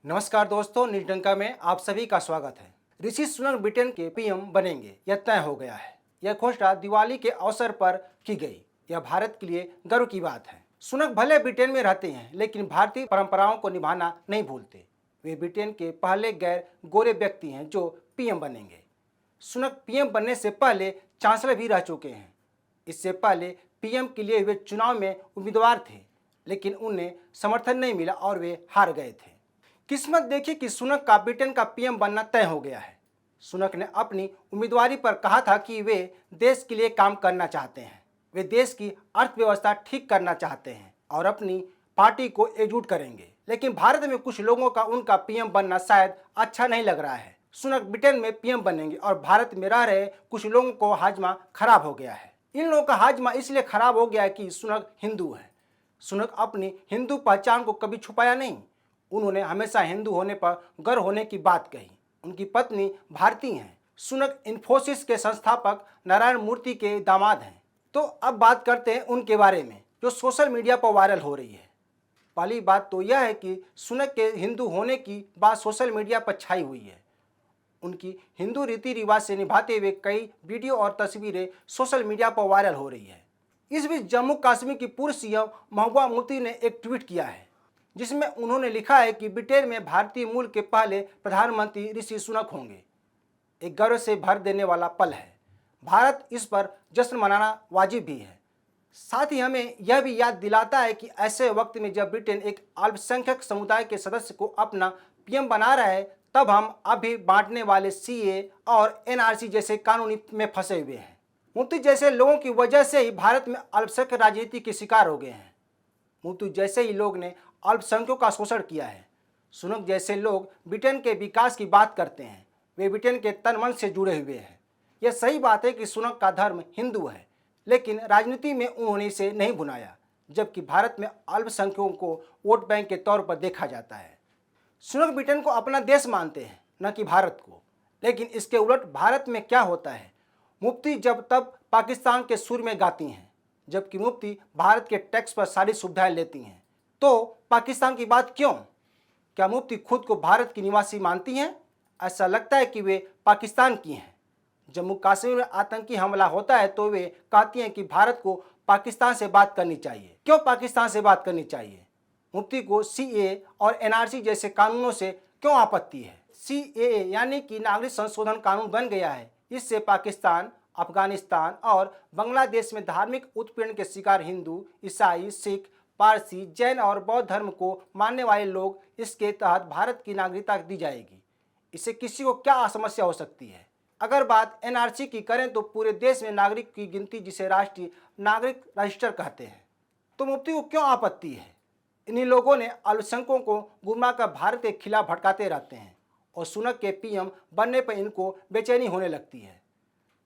नमस्कार दोस्तों, न्यूज में आप सभी का स्वागत है। ऋषि सुनक ब्रिटेन के पीएम बनेंगे, यह तय हो गया है। यह घोषणा दिवाली के अवसर पर की गई। यह भारत के लिए गर्व की बात है। सुनक भले ब्रिटेन में रहते हैं, लेकिन भारतीय परंपराओं को निभाना नहीं भूलते। वे ब्रिटेन के पहले गैर गोरे व्यक्ति हैं जो पीएम बनेंगे। सुनक पीएम बनने से पहले चांसलर भी रह चुके हैं। इससे पहले पीएम के लिए वे चुनाव में उम्मीदवार थे, लेकिन उन्हें समर्थन नहीं मिला और वे हार गए थे। किस्मत देखी कि सुनक का ब्रिटेन का पीएम बनना तय हो गया है। सुनक ने अपनी उम्मीदवारी पर कहा था कि वे देश के लिए काम करना चाहते हैं। वे देश की अर्थव्यवस्था ठीक करना चाहते हैं और अपनी पार्टी को एकजुट करेंगे। लेकिन भारत में कुछ लोगों का उनका पीएम बनना शायद अच्छा नहीं लग रहा है। सुनक ब्रिटेन में पीएम बनेंगे और भारत में रह रहे कुछ लोगों को हाजमा खराब हो गया है। इन लोगों का हाजमा इसलिए खराब हो गया है कि सुनक हिंदू है। सुनक अपनी हिंदू पहचान को कभी छुपाया नहीं। उन्होंने हमेशा हिंदू होने पर गर्व होने की बात कही। उनकी पत्नी भारतीय हैं। सुनक इन्फोसिस के संस्थापक नारायण मूर्ति के दामाद हैं। तो अब बात करते हैं उनके बारे में, जो सोशल मीडिया पर वायरल हो रही है। पहली बात तो यह है कि सुनक के हिंदू होने की बात सोशल मीडिया पर छाई हुई है। उनकी हिंदू रीति रिवाज से निभाते हुए कई वीडियो और तस्वीरें सोशल मीडिया पर वायरल हो रही है। इस बीच जम्मू कश्मीर की पूर्व सीएम महबूबा मुफ्ती ने एक ट्वीट किया है, जिसमें उन्होंने लिखा है कि ब्रिटेन में भारतीय मूल के पहले प्रधानमंत्री ऋषि सुनक होंगे। एक गर्व से भर देने वाला पल है। भारत इस पर जश्न मनाना वाजिब भी है। साथ ही हमें यह भी याद दिलाता है कि ऐसे वक्त में जब ब्रिटेन एक अल्पसंख्यक समुदाय के सदस्य को अपना पीएम बना रहा है, तब हम अभी बांटने वाले सीए और एनआरसी जैसे कानूनी में फंसे हुए हैं। मुफ्ती जैसे लोगों की वजह से ही भारत में अल्पसंख्यक राजनीति के शिकार हो गए हैं। मुफ्ती जैसे ही लोग ने अल्पसंख्यकों का शोषण किया है। सुनक जैसे लोग ब्रिटेन के विकास की बात करते हैं। वे ब्रिटेन के तन मन से जुड़े हुए हैं। यह सही बात है कि सुनक का धर्म हिंदू है, लेकिन राजनीति में उन्होंने इसे नहीं भुनाया, जबकि भारत में अल्पसंख्यकों को वोट बैंक के तौर पर देखा जाता है। सुनक ब्रिटेन को अपना देश मानते हैं, न कि भारत को। लेकिन इसके उलट भारत में क्या होता है, मुफ्ती जब तब पाकिस्तान के सुर में गाती हैं, जबकि मुफ्ती भारत के टैक्स पर सारी सुविधाएं लेती हैं। तो पाकिस्तान की बात क्यों? क्या मुफ्ती खुद को भारत की निवासी मानती हैं? ऐसा लगता है कि वे पाकिस्तान की हैं। जम्मू कश्मीर में आतंकी हमला होता है तो वे कहती हैं कि भारत को पाकिस्तान से बात करनी चाहिए। क्यों पाकिस्तान से बात करनी चाहिए? मुफ्ती को सीएए और एनआरसी जैसे कानूनों से क्यों आपत्ति है? सीएए यानी कि नागरिक संशोधन कानून बन गया है। इससे पाकिस्तान, अफगानिस्तान और बांग्लादेश में धार्मिक उत्पीड़न के शिकार हिंदू, ईसाई, सिख, पारसी, जैन और बौद्ध धर्म को मानने वाले लोग इसके तहत भारत की नागरिकता दी जाएगी। इससे किसी को क्या समस्या हो सकती है? अगर बात एनआरसी की करें तो पूरे देश में नागरिक की गिनती, जिसे राष्ट्रीय नागरिक रजिस्टर कहते हैं, तो मुफ्ती को क्यों आपत्ति है? इन्हीं लोगों ने अल्पसंख्यकों को गुमराह कर भारत के खिलाफ भटकाते रहते हैं और सुनक के पीएम बनने पर इनको बेचैनी होने लगती है।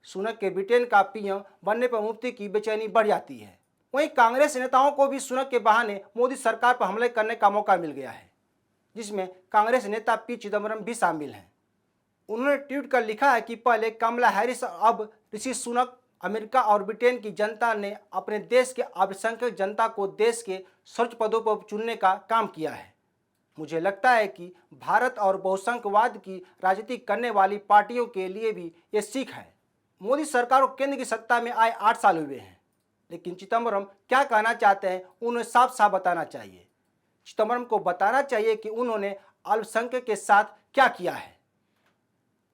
सुनक के ब्रिटेन का पीएम बनने पर मुफ्ती की बेचैनी बढ़ जाती है। वहीं कांग्रेस नेताओं को भी सुनक के बहाने मोदी सरकार पर हमले करने का मौका मिल गया है, जिसमें कांग्रेस नेता पी चिदम्बरम भी शामिल हैं। उन्होंने ट्वीट कर लिखा है कि पहले कमला हैरिस, अब ऋषि सुनक। अमेरिका और ब्रिटेन की जनता ने अपने देश के अल्पसंख्यक जनता को देश के सर्वोच्च पदों पर चुनने का काम किया है। मुझे लगता है कि भारत और बहुसंख्यवाद की राजनीति करने वाली पार्टियों के लिए भी ये सीख है। मोदी सरकार को केंद्र की सत्ता में आए 8 साल हुए हैं, लेकिन चिदम्बरम क्या कहना चाहते हैं उन्हें साफ साफ बताना चाहिए। चिदम्बरम को बताना चाहिए कि उन्होंने अल्पसंख्यक के साथ क्या किया है।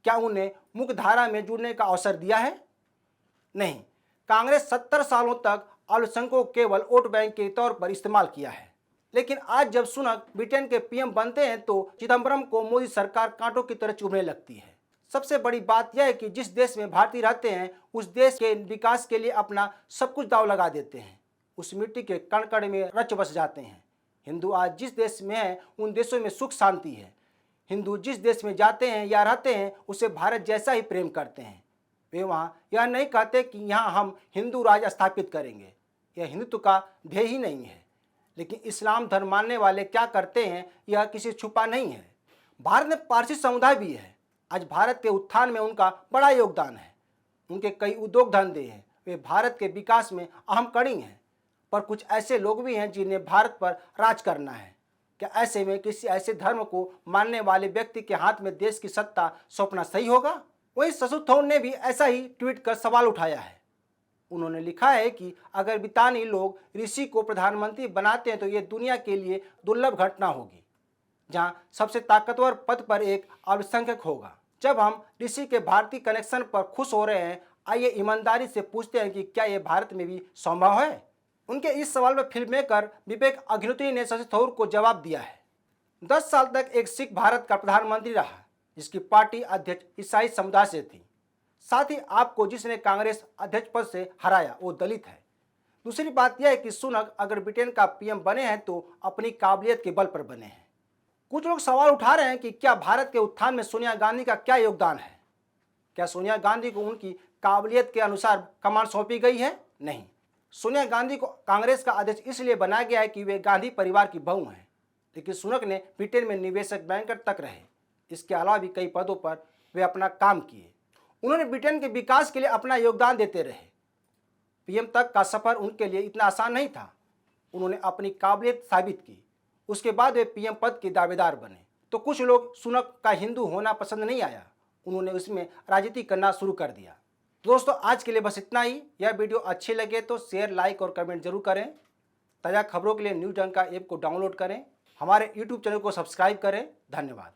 क्या उन्हें मुख्य धारा में जुड़ने का अवसर दिया है? नहीं। कांग्रेस 70 सालों तक अल्पसंख्यकों को केवल वोट बैंक के तौर पर इस्तेमाल किया है। लेकिन आज जब सुनक ब्रिटेन के पीएम बनते हैं तो चिदम्बरम को मोदी सरकार कांटों की तरह चुभने लगती है। सबसे बड़ी बात यह है कि जिस देश में भारतीय रहते हैं, उस देश के विकास के लिए अपना सब कुछ दांव लगा देते हैं। उस मिट्टी के कण कण में रच बस जाते हैं। हिंदू आज जिस देश में है, उन देशों में सुख शांति है। हिंदू जिस देश में जाते हैं या रहते हैं, उसे भारत जैसा ही प्रेम करते हैं। वे वहाँ यह नहीं कहते कि यहाँ हम हिंदू राज स्थापित करेंगे। यह हिंदुत्व का ध्येय ही नहीं है। लेकिन इस्लाम धर्म मानने वाले क्या करते हैं, यह किसी छुपा नहीं है। भारत में पारसी समुदाय भी है। आज भारत के उत्थान में उनका बड़ा योगदान है। उनके कई उद्योग धंधे हैं। वे भारत के विकास में अहम कड़ी हैं। पर कुछ ऐसे लोग भी हैं जिन्हें भारत पर राज करना है। क्या ऐसे में किसी ऐसे धर्म को मानने वाले व्यक्ति के हाथ में देश की सत्ता सौंपना सही होगा? वहीं शशि थरूर ने भी ऐसा ही ट्वीट कर सवाल उठाया है। उन्होंने लिखा है कि अगर ब्रितानी लोग ऋषि को प्रधानमंत्री बनाते हैं तो ये दुनिया के लिए दुर्लभ घटना होगी, जहां सबसे ताकतवर पद पर एक अल्पसंख्यक होगा। जब हम ऋषि के भारतीय कनेक्शन पर खुश हो रहे हैं, आइए ईमानदारी से पूछते हैं कि क्या ये भारत में भी संभव है? उनके इस सवाल पर फिल्म मेकर विवेक अग्निहोत्री ने शशि थरूर को जवाब दिया है। 10 साल तक एक सिख भारत का प्रधानमंत्री रहा, जिसकी पार्टी अध्यक्ष ईसाई समुदाय से थी। साथ ही आपको जिसने कांग्रेस अध्यक्ष पद से हराया वो दलित है। दूसरी बात यह है कि सुनक अगर ब्रिटेन का पीएम बने हैं तो अपनी काबिलियत के बल पर बने हैं। कुछ लोग सवाल उठा रहे हैं कि क्या भारत के उत्थान में सोनिया गांधी का क्या योगदान है? क्या सोनिया गांधी को उनकी काबिलियत के अनुसार कमान सौंपी गई है? नहीं। सोनिया गांधी को कांग्रेस का अध्यक्ष इसलिए बनाया गया है कि वे गांधी परिवार की बहू हैं। लेकिन सुनक ने ब्रिटेन में निवेशक बैंकर तक रहे। इसके अलावा भी कई पदों पर वे अपना काम किए। उन्होंने ब्रिटेन के विकास के लिए अपना योगदान देते रहे। पीएम तक का सफर उनके लिए इतना आसान नहीं था। उन्होंने अपनी काबिलियत साबित की। उसके बाद वे पीएम पद के दावेदार बने। तो कुछ लोग सुनक का हिंदू होना पसंद नहीं आया, उन्होंने उसमें राजनीति करना शुरू कर दिया। दोस्तों, आज के लिए बस इतना ही। यह वीडियो अच्छी लगे तो शेयर, लाइक और कमेंट जरूर करें। ताज़ा खबरों के लिए न्यूज़ डंका ऐप को डाउनलोड करें। हमारे यूट्यूब चैनल को सब्सक्राइब करें। धन्यवाद।